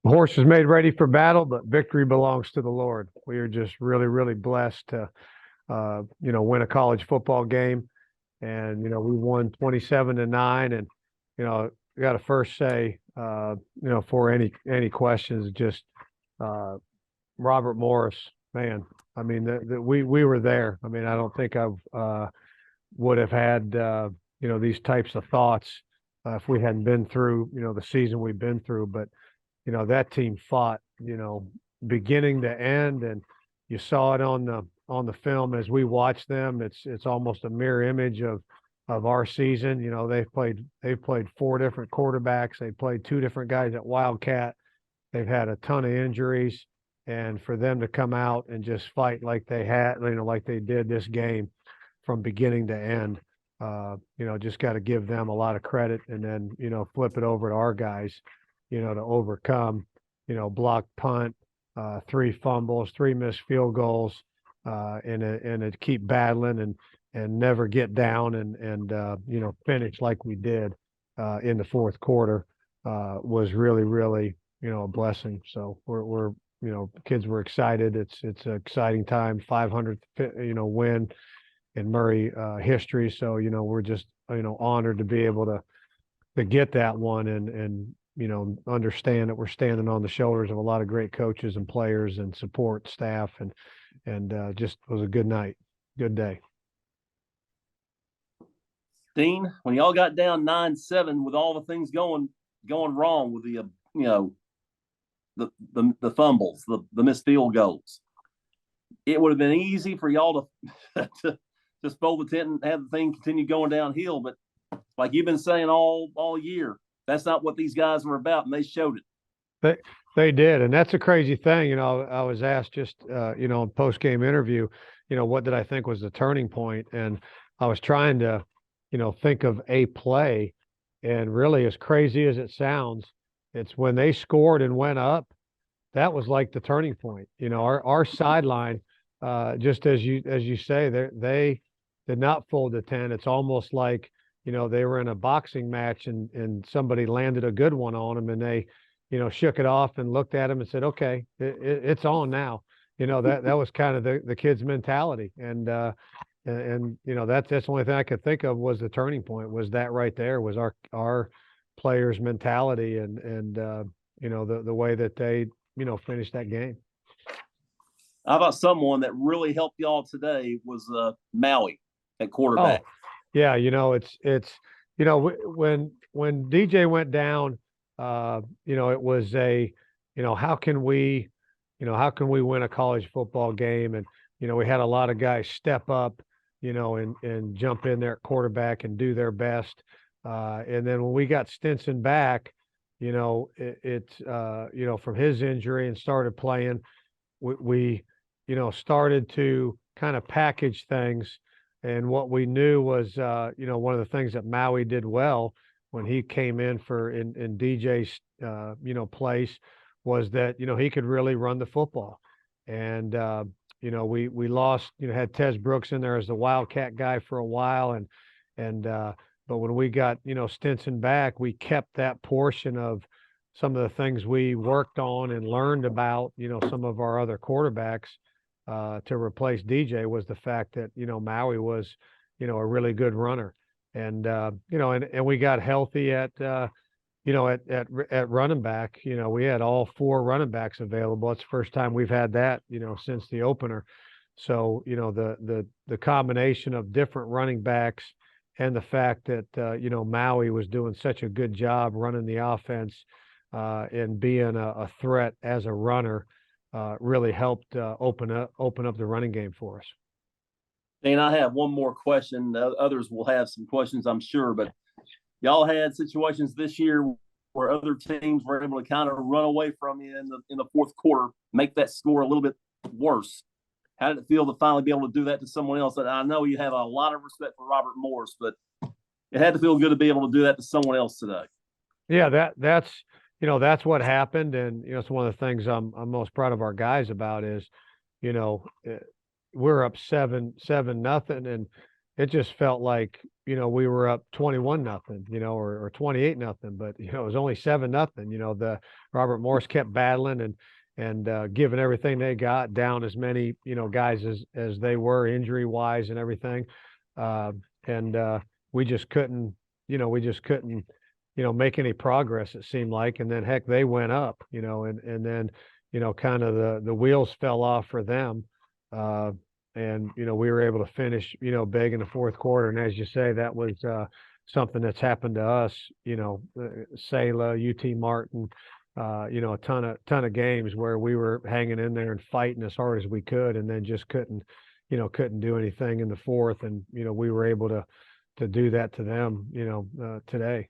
The horse is made ready for battle, but victory belongs to the Lord. We are just really, really blessed to, win a college football game. And, we won 27-9. And, I got to first say, for any questions, just Robert Morris, man. I mean, we were there. I mean, I don't think I would have had, these types of thoughts if we hadn't been through, the season we've been through. But that team fought, beginning to end, and you saw it on the film as we watched them. It's almost a mirror image of our season. They've played four different quarterbacks. They played two different guys at Wildcat. They've had a ton of injuries, and for them to come out and just fight like they had, like they did this game from beginning to end, just got to give them a lot of credit, and then flip it over to our guys, to overcome, blocked punt, three fumbles, three missed field goals, and to keep battling and never get down and finish like we did in the fourth quarter was really, really, a blessing. So we're kids were excited. It's an exciting time, 500th, win in Murray history. So, we're just, honored to be able to get that one and understand that we're standing on the shoulders of a lot of great coaches and players and support staff, and just was a good night, good day. Dean, when y'all got down 9-7 with all the things going wrong with the fumbles, the missed field goals, it would have been easy for y'all to just fold the tent and have the thing continue going downhill. But like you've been saying all year, that's not what these guys were about, and they showed it. They did, and that's a crazy thing. I was asked just, in post-game interview, what did I think was the turning point? And I was trying to, think of a play, and really, as crazy as it sounds, it's when they scored and went up. That was like the turning point. Our sideline, just as you say, they did not fold the tent. It's almost like, they were in a boxing match and somebody landed a good one on them, and they, shook it off and looked at him and said, okay, it's on now. That was kind of the kid's mentality. And that's the only thing I could think of was the turning point, was that right there, was our players' mentality and the way that they, finished that game. How about someone that really helped y'all today was Maui at quarterback? Oh, yeah, it's when DJ went down, it was how can we win a college football game? And we had a lot of guys step up, and jump in there at quarterback and do their best. And then when we got Stinson back, from his injury and started playing, we started to kind of package things. And what we knew was, one of the things that Maui did well when he came in in DJ's, place, was that, he could really run the football. And, we lost, had Tez Brooks in there as the Wildcat guy for a while. But when we got, Stinson back, we kept that portion of some of the things we worked on and learned about, some of our other quarterbacks to replace DJ, was the fact that, Maui was, a really good runner. And, and we got healthy at running back. We had all four running backs available. It's the first time we've had that, since the opener. So, the combination of different running backs and the fact that, Maui was doing such a good job running the offense and being a threat as a runner really helped open up the running game for us. And I have one more question. Others will have some questions, I'm sure, but y'all had situations this year where other teams were able to kind of run away from you in the fourth quarter, make that score a little bit worse. How did it feel to finally be able to do that to someone else? And I know you have a lot of respect for Robert Morris, but it had to feel good to be able to do that to someone else today. Yeah, that's what happened. And, it's one of the things I'm most proud of our guys about is, we're up 7-0, and, it just felt like, we were up 21-0, or 28-0, but, it was only 7-0. The Robert Morris kept battling and giving everything they got, down as many, guys as they were injury wise and everything. And we just couldn't, make any progress, it seemed like. And then heck, they went up, and then, kind of the wheels fell off for them. And we were able to finish big in the fourth quarter. And as you say, that was something that's happened to us, Sela, UT Martin, a ton of games where we were hanging in there and fighting as hard as we could, and then just couldn't do anything in the fourth. And we were able to do that to them today.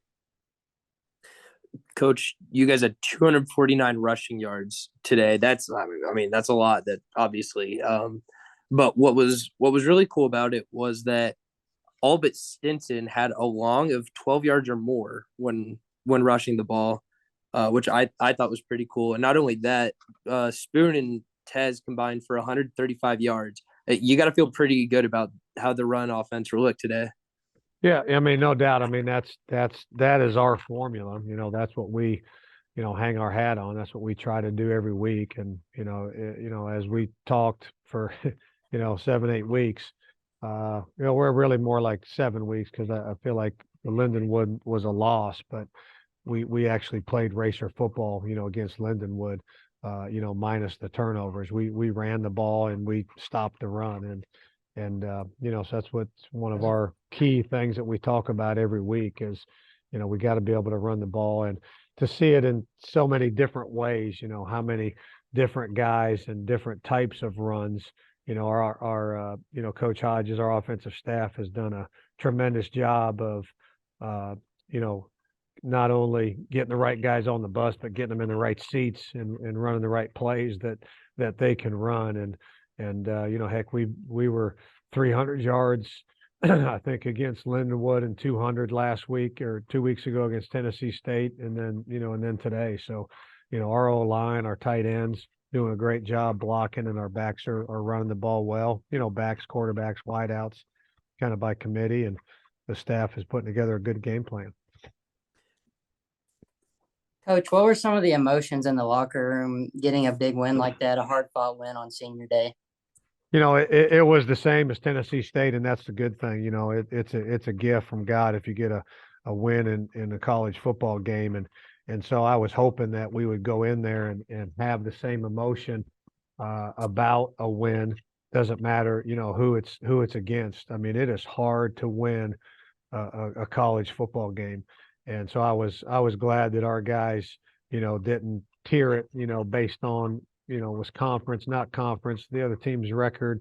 Coach, you guys had 249 rushing yards today. That's a lot, that obviously. But what was really cool about it was that all but Stinson had a long of 12 yards or more when rushing the ball, which I thought was pretty cool. And not only that, Spoon and Tez combined for 135 yards. You got to feel pretty good about how the run offense will look today. Yeah, I mean, no doubt. I mean, that is our formula. That's what we, hang our hat on. That's what we try to do every week. And as we talked for 7-8 weeks, we're really more like 7 weeks, because I feel like the Lindenwood was a loss, but we actually played racer football, against Lindenwood, minus the turnovers. We ran the ball and we stopped the run. And so that's what's one of our key things that we talk about every week is, we got to be able to run the ball, and to see it in so many different ways, how many different guys and different types of runs. Our Coach Hodges, our offensive staff, has done a tremendous job of, not only getting the right guys on the bus, but getting them in the right seats and running the right plays that they can run. And heck, we were 300 yards, I think, against Lindenwood, and 200 last week or 2 weeks ago against Tennessee State, and then today. So, our O-line, our tight ends doing a great job blocking, and our backs are running the ball well. Backs, quarterbacks, wideouts, kind of by committee, and the staff is putting together a good game plan. Coach, what were some of the emotions in the locker room getting a big win like that, a hard-fought win on senior day? It was the same as Tennessee State, and that's the good thing. It's a gift from God if you get a win in a college football game. And so I was hoping that we would go in there and have the same emotion about a win. Doesn't matter, who it's against. I mean, it is hard to win a college football game. And so I was glad that our guys, didn't tier it, based on, was conference, not conference, the other team's record.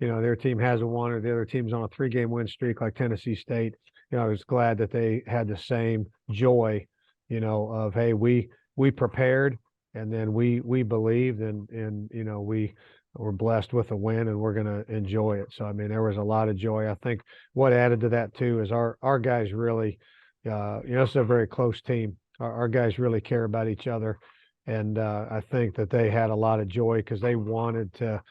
Their team has a one, or the other team's on a 3-game win streak like Tennessee State. I was glad that they had the same joy, of, hey, we prepared, and then we believed, and we were blessed with a win, and we're going to enjoy it. So, I mean, there was a lot of joy. I think what added to that too is our guys really, it's a very close team. Our guys really care about each other. And I think that they had a lot of joy because they wanted to,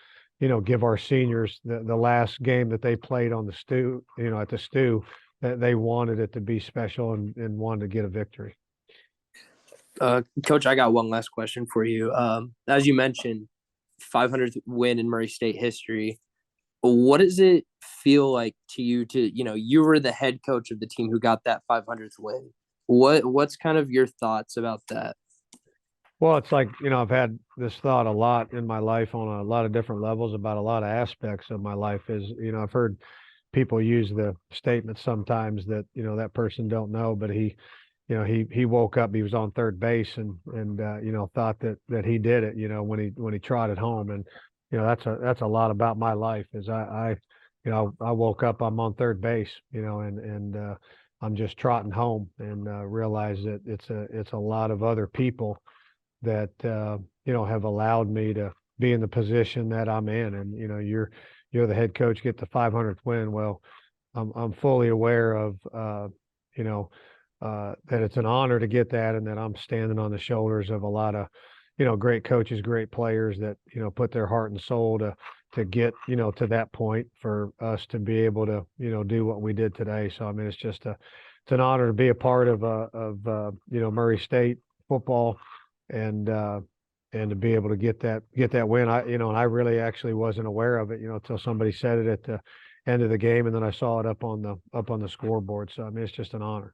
give our seniors the last game that they played on the stew, at the stew, that they wanted it to be special and wanted to get a victory. Coach, I got one last question for you. As you mentioned, 500th win in Murray State history. What does it feel like to you you were the head coach of the team who got that 500th win? What's kind of your thoughts about that? Well, it's like, I've had this thought a lot in my life on a lot of different levels about a lot of aspects of my life. Is, I've heard people use the statement sometimes that, that person don't know, but he woke up, he was on third base and thought that he did it, when he trotted home. And, that's a lot about my life is I woke up, I'm on third base, and I'm just trotting home, and realize that it's a lot of other people that have allowed me to be in the position that I'm in. And you're the head coach, get the 500th win. Well, I'm fully aware of that it's an honor to get that, and that I'm standing on the shoulders of a lot of great coaches, great players that put their heart and soul to to get, to that point for us to be able to, do what we did today. So, I mean, it's an honor to be a part of Murray State football and to be able to get that win. And I really actually wasn't aware of it, until somebody said it at the end of the game. And then I saw it up on the scoreboard. So, I mean, it's just an honor.